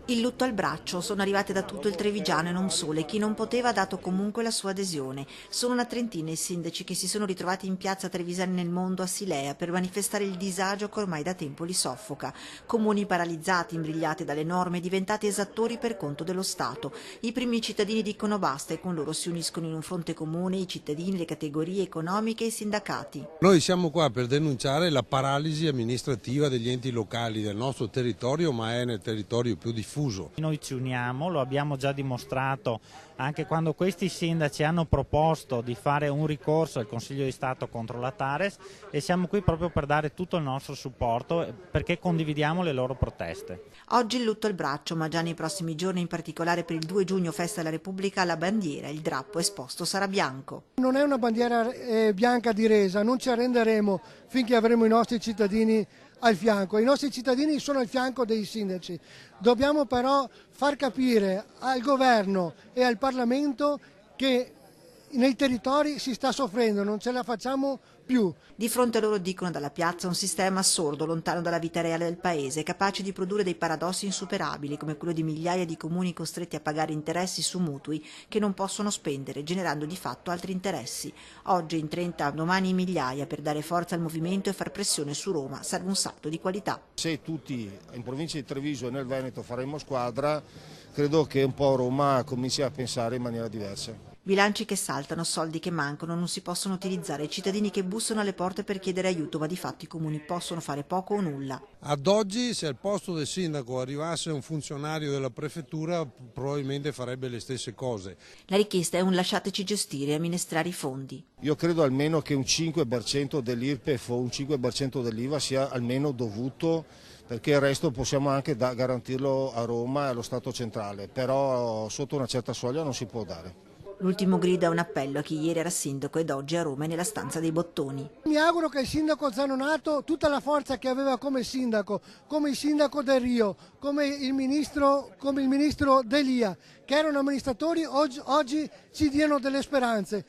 Il lutto al braccio, sono arrivate da tutto il Trevigiano e non solo, e chi non poteva ha dato comunque la sua adesione. Sono una trentina i sindaci che si sono ritrovati in piazza Trevisani nel Mondo a Silea per manifestare il disagio che ormai da tempo li soffoca. Comuni paralizzati, imbrigliati dalle norme, diventati esattori per conto dello Stato. I primi cittadini dicono basta e con loro si uniscono in un fronte comune i cittadini, le categorie economiche e i sindacati. Noi siamo qua per denunciare la paralisi amministrativa degli enti locali del nostro territorio, ma è nel territorio più diffuso. Noi ci uniamo, lo abbiamo già dimostrato anche quando questi sindaci hanno proposto di fare un ricorso al Consiglio di Stato contro la Tares e siamo qui proprio per dare tutto il nostro supporto perché condividiamo le loro proteste. Oggi il lutto al braccio, ma già nei prossimi giorni, in particolare per il 2 giugno, festa della Repubblica, la bandiera, il drappo esposto sarà bianco. Non è una bandiera bianca di resa, non ci arrenderemo finché avremo i nostri cittadini al fianco. I nostri cittadini sono al fianco dei sindaci. Dobbiamo però far capire al governo e al Parlamento che nei territori si sta soffrendo, non ce la facciamo più. Di fronte a loro dicono dalla piazza un sistema assurdo, lontano dalla vita reale del paese, capace di produrre dei paradossi insuperabili come quello di migliaia di comuni costretti a pagare interessi su mutui che non possono spendere, generando di fatto altri interessi. Oggi in 30, domani in migliaia. Per dare forza al movimento e far pressione su Roma serve un salto di qualità. Se tutti in provincia di Treviso e nel Veneto faremo squadra, credo che un po' Roma cominci a pensare in maniera diversa. Bilanci che saltano, soldi che mancano, non si possono utilizzare, cittadini che bussano alle porte per chiedere aiuto, ma di fatto i comuni possono fare poco o nulla. Ad oggi, se al posto del sindaco arrivasse un funzionario della prefettura, probabilmente farebbe le stesse cose. La richiesta è un lasciateci gestire e amministrare i fondi. Io credo almeno che un 5% dell'IRPEF o un 5% dell'IVA sia almeno dovuto, perché il resto possiamo anche garantirlo a Roma e allo Stato centrale, però sotto una certa soglia non si può dare. L'ultimo grido è un appello a chi ieri era sindaco ed oggi a Roma è nella stanza dei bottoni. Mi auguro che il sindaco Zanonato, tutta la forza che aveva come il sindaco Del Rio, come il ministro D'Elia, che erano amministratori, oggi ci diano delle speranze.